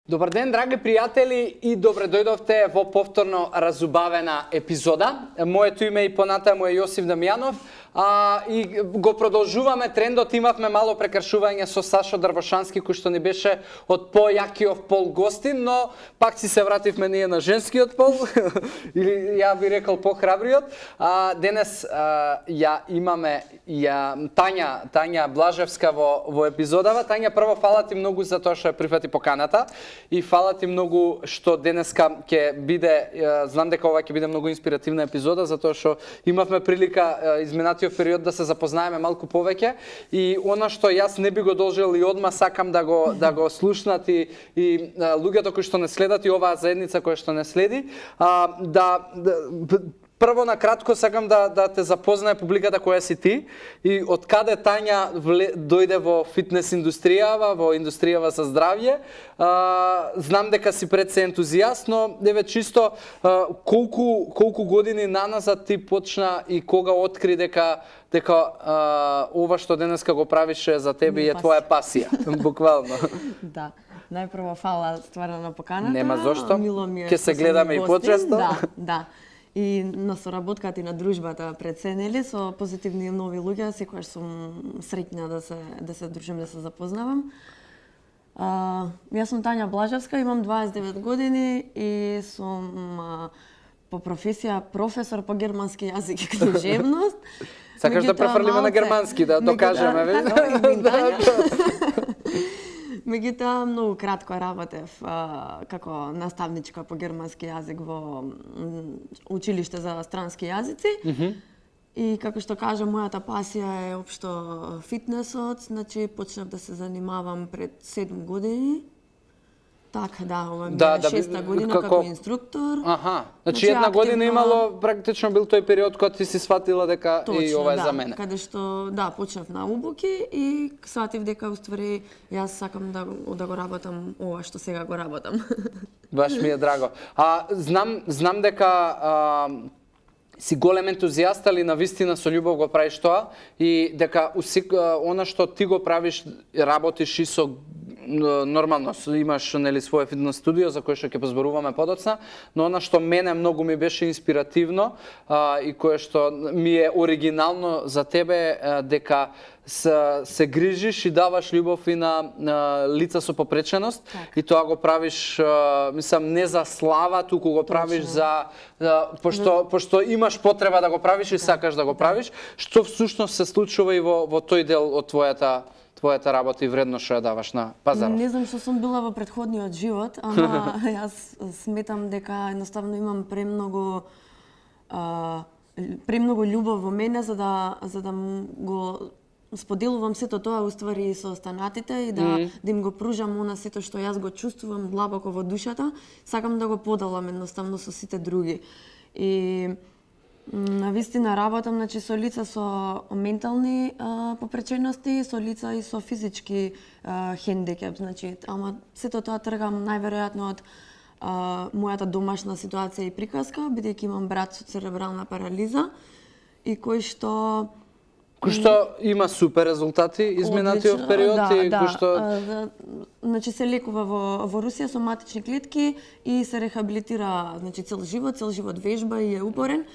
Добар ден, драги пријатели, и добре дојдовте во повторно разубавена епизода. Моето име и понатаму е Јосиф Дамјанов, и го продолжуваме трендот. Имавме мало прекршување со Сашо Дрвошански, кој што ни беше од појакиот пол гостин, но пак си се вративме ние на женскиот пол, или ја би рекол похрабриот. Денес ја имаме Тања Блажевска во епизодава. Тања, прво фала ти многу за тоа што ја прифати поканата. И фала ти многу што денеска ќе биде, знам дека ова ќе биде многу инспиративна епизода, затоа што имавме прилика изминатиот период да се запознаеме малку повеќе, и она што јас не би го должел и одма сакам да го слушнат и луѓето кои што не следат и оваа заедница која што не следи, прво на кратко сакам да те запознае публиката која си ти и од каде Тања дојде во фитнес индустријава, во индустријава за здравје. Знам дека си пред се ентузијаст, но еве чисто колку години наназад ти почна и кога откри дека ова што денеска го правиш за тебе е твоја пасија, буквално. Да. Најпрво фала стварно на поканата. Нема зошто. Мило ми е. Ќе се гледаме и почесто. Да. И на соработката и на дружбата пред се, нели, со позитивни нови луѓе, секогаш сум среќна да се дружам, да се запознавам. Јас сум Тања Блажевска, имам 29 години и сум по професија професор по германски јазик и книжевност. Сакаш да префрлиме на германски, да докажеме, Меѓутоа, многу кратко работев како наставничка по германски јазик во училиште за странски јазици. И како што кажа, мојата пасија е општо фитнесот, значи почнав да се занимавам пред 7 години. Така, да, ова ми е 6-та година како инструктор. Значи една година имало, практично бил тој период кога ти си сватила дека и ова е за мене. Каде што, почнав на убуки и сватив дека уствари јас сакам да го работам ова што сега го работам. Баш ми е драго. Знам дека си голем ентузијаст, али на вистина со љубов го правиш тоа и дека она што ти го правиш, работиш и со нормално имаш, нели, своје фитнес студио за кое што ќе позборуваме подоцна, но она што мене многу ми беше инспиративно и кое што ми е оригинално за тебе, дека се грижиш и даваш љубов и на лица со попреченост, и тоа го правиш, мислам, не за слава, туку го правиш пошто имаш потреба да го правиш и сакаш да го правиш, што всушност се случува и во тој дел од твојата работа и вредност што ја даваш на пазарот. Не знам што сум била во претходниот живот, ама јас сметам дека едноставно имам премногу љубов во мене за да го споделувам сето тоа уствари со останатите и да им го пружам она сето што јас го чувствувам длабоко во душата, сакам да го поделам едноставно со сите други. И на вистина работам, значи, со лица со ментални попречености, со лица и со физички хендикеп, значи, ама сето тоа тргам најверојатно од мојата домашна ситуација и приказка, бидејќи имам брат со церебрална парализа и кој што има супер резултати изминатиот период и кој што значи се лекува во Русија со матични клетки и се рехабилитира, значи, цел живот вежба и е упорен.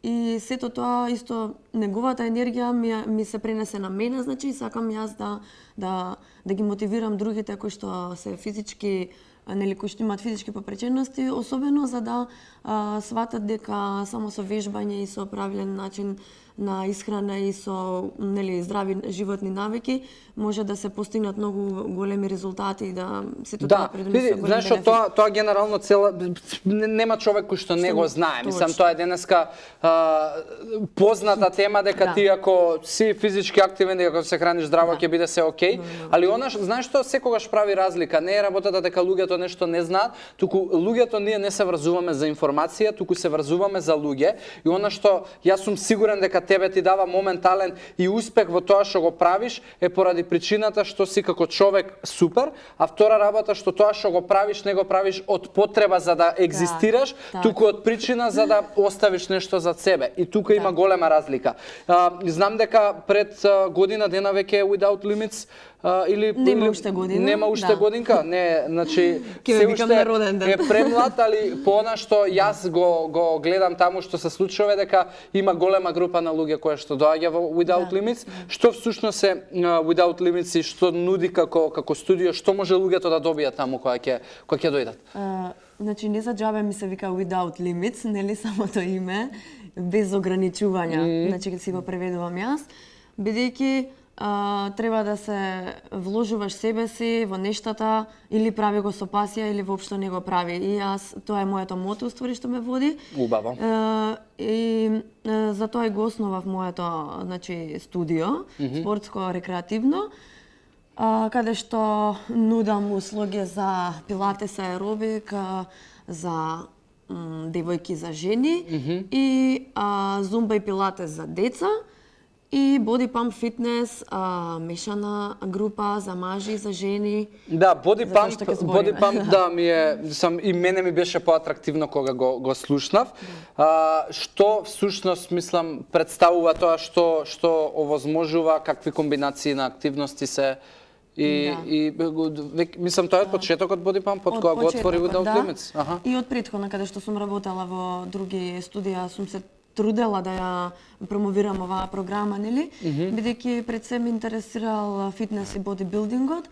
И сето тоа исто неговата енергија ми се пренесе на мене, значи сакам јас да ги мотивирам другите кои што се физички, нели, кои што имаат физички попречености, особено за да сватат дека само со вежбање и со правилен начин на исхрана и со, нели, здрави животни навики може да се постигнат многу големи резултати и да сето тоа придонесе голем бенефит. Знаеш, тоа генерално нема човек кој што не го знае. Мислам, тоа е денеска позната тема дека ти ако си физички активен и ако се храниш здраво ќе биде се окей, али она, знаеш што секогаш прави разлика, не е работата дека луѓето нешто не знаат, туку луѓето ние не се врзуваме за информација, туку се врзуваме за луѓе, и она што јас сум сигурен дека тебе ти дава моментален и успех во тоа што го правиш е поради причината што си како човек супер, а втора работа што тоа што го правиш не го правиш од потреба за да екзистираш, туку од причина за да оставиш нешто за себе. И тука има голема разлика. Знам дека пред година дена веќе е Without Limits, или Нема уште година. Нема уште да. годинка, не, значи Ќе се ве викам уште на роден ден. е премлад, али по она што јас го гледам таму што се случува е дека има голема група на луѓе кои што доаѓа во Without Limits. Што всушност е Without Limits и што нуди како студио, што може луѓето да добијат таму кога ќе дојдат? Значи, не за џабе ми се вика Without Limits, нели самото име, без ограничувања, значи ќе си го преведувам јас, бидејќи треба да се вложуваш себе си во нештата, или прави го со пасија, или воопшто не го прави. И јас, тоа е моето мото, ствари, што ме води. Убаво. И за тоа и го основав моето, значи, студио, спортско-рекреативно, каде што нудам услуги за пилатес, аеробик, за девојки, за жени, и зумба и пилатес за деца, и Body Pump Fitness, мешана група за мажи и за жени. Да, Body збориме. Pump, да, и мене ми беше поатрактивно кога го слушнав. Што всушност мислам представува тоа што овозможува, какви комбинации на активности се и мислам тоа е од почетокот Body Pump, од кога го отвори Without Limits. И од претходно каде што сум работела во други студија, сум се трудела да ја промовирам оваа програма, нели? Бидејќи пред се ме интересирал фитнес и бодибилдингот.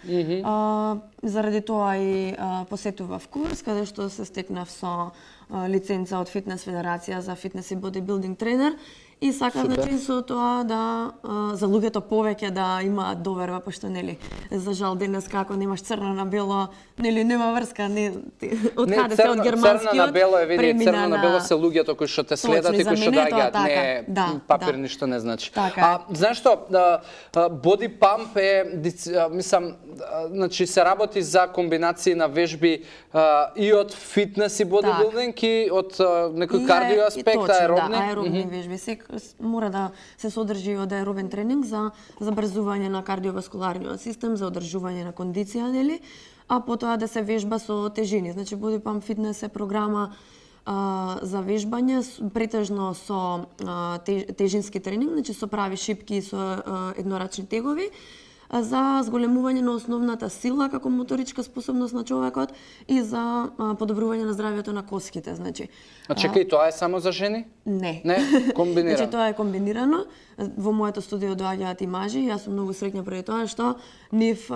Заради тоа и посетував курс каде што се стекнав со лиценца од Фитнес Федерација за фитнес и бодибилдинг тренер. И сакав, значи, со тоа да за луѓето повеќе да имаат доверба, пошто, нели, за жал денес како немаш црно на бело, нели, нема врска, од каде се од германскиот, црно на бело е, види, црно на бело се луѓето кои што те следат и кои што доаѓаат, не папир ништо не значи. Знаеш што, Body Pump е, мислам, значи се работи за комбинации на вежби и од фитнес и бодибилдинг и од некој кардио аспект, аеробни. Да, аеробни вежби. Мора да се содржи од аеробен тренинг за забрзување на кардиоваскуларниот систем, за одржување на кондиција, нели? А потоа да се вежба со тежини. Значи, Body Pump Fitness е програма за вежбање, претежно со тежински тренинг, значи со прави шипки и со еднорачни тегови, за зголемување на основната сила како моторичка способност на човекот и за подобрување на здравјето на коските, значи. Чекај, тоа е само за жени? Не. Не, комбинирано. Значи тоа е комбинирано. Во моето студио доаѓаат и мажи, јас сум многу среќна преди тоа што нив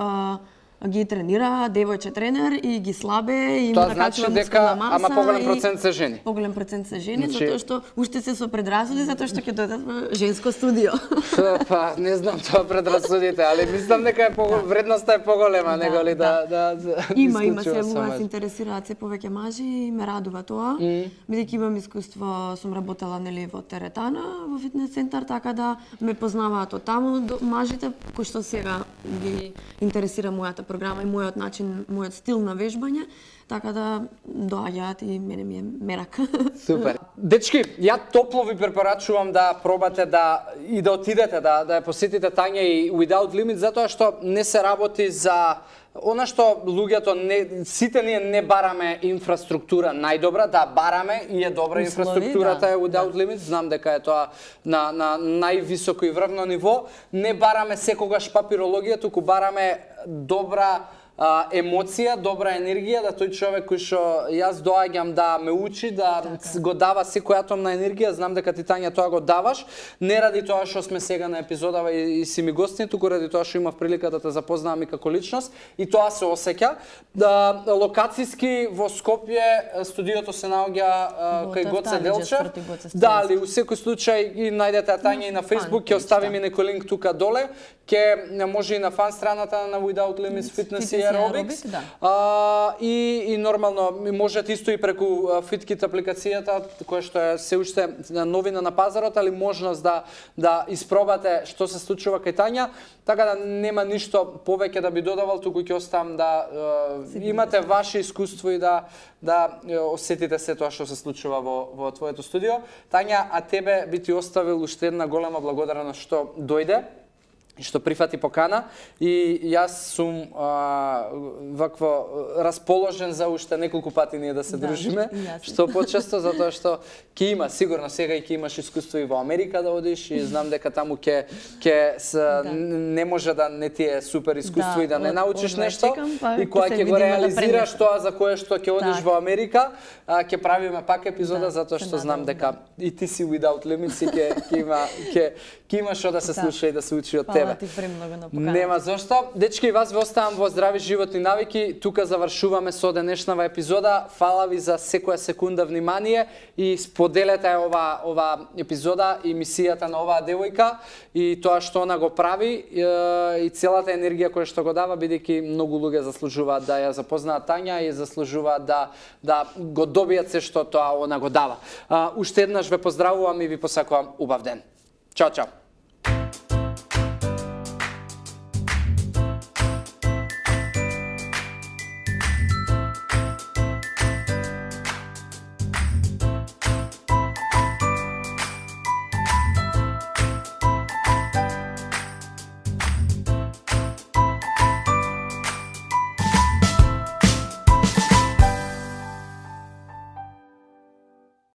ги тренира девојче тренер и ги слабе и тоа значи дека ама поголем процент се жени. Поголем процент се жени, затоа што уште се со предрасуди, затоа што ќе дојдат во женско студио. Па не знам тоа предрасудите, али мислам дека вредноста е поголема, него ли да Има се луѓе се интересираат се повеќе мажи и ме радува тоа. Бидејќи имам искуство, сум работела, нели, во теретана, во фитнес центар, така да ме познаваат од таму мажите кои што сега ги интересира мојата програма и мојот начин, мојот стил на вежбање, така да доаѓаат и мене ми е мерак. Супер. Дечки, ја топло ви препорачувам да пробате да отидете да ја посетите Тања и Without Limits, затоа што не се работи за она што луѓето сите ние не бараме инфраструктура најдобра, да бараме и е добра инфраструктурата е Without Limits, знам дека е тоа на највисоко и врвно ниво, не бараме секогаш папирологија, туку бараме добра емоција, добра енергија, да тој човек кој што јас доаѓам да ме учи, да го дава секој атомна енергија, знам дека ти Тања тоа го даваш, не ради тоа што сме сега на епизодава и си ми гостин, туку ради тоа што имав прилика да те запознавам и како личност и тоа се осеќа. Локацијски во Скопје студиото се наоѓа кај Гоце Делчев. Дали у секој случај и најдете Тања и на Facebook, ќе оставиме некој линк тука доле, ќе може и на фан страната на Without Limits Fitness и Aerobics. И нормално можете исто и преку FitKit апликацијата, која што е се уште новина на пазарот, али можност да испробате што се случува кај Тања, така да нема ништо повеќе да би додавал, туку ќе оставам да имате ваше искуство и да осетите се тоа што се случува во твоето студио. Тања, а тебе би ти оставил уште една голема благодарност што дојде. што прифати покана и јас сум вакво расположен за уште неколку пати ние да се дружиме, што почесто затоа што ќе има сигурно сега и ќе имаш искуство и во Америка да одиш и знам дека таму ќе не може да не ти е супер искуство и да не научиш нешто и кога ќе го реализираш тоа за кое што ќе одиш во Америка, ќе правиме пак епизода затоа што знам дека и ти си without limits и ќе има што да се слуша и да се учи од тебе. Ти премногу на поканата. Нема зошто. Дечки, вас ве оставам во здрави животни навики. Тука завршуваме со денешнава епизода. Фала ви за секоја секунда внимание и споделете ова епизода и мисијата на оваа девојка и тоа што она го прави и целата енергија која што го дава, бидејќи многу луѓе заслужуваат да ја запознаат Тања и заслужуваат да го добијат се што тоа она го дава. Уште еднаш ве поздравувам и ви посакувам убав ден. Чао, чао.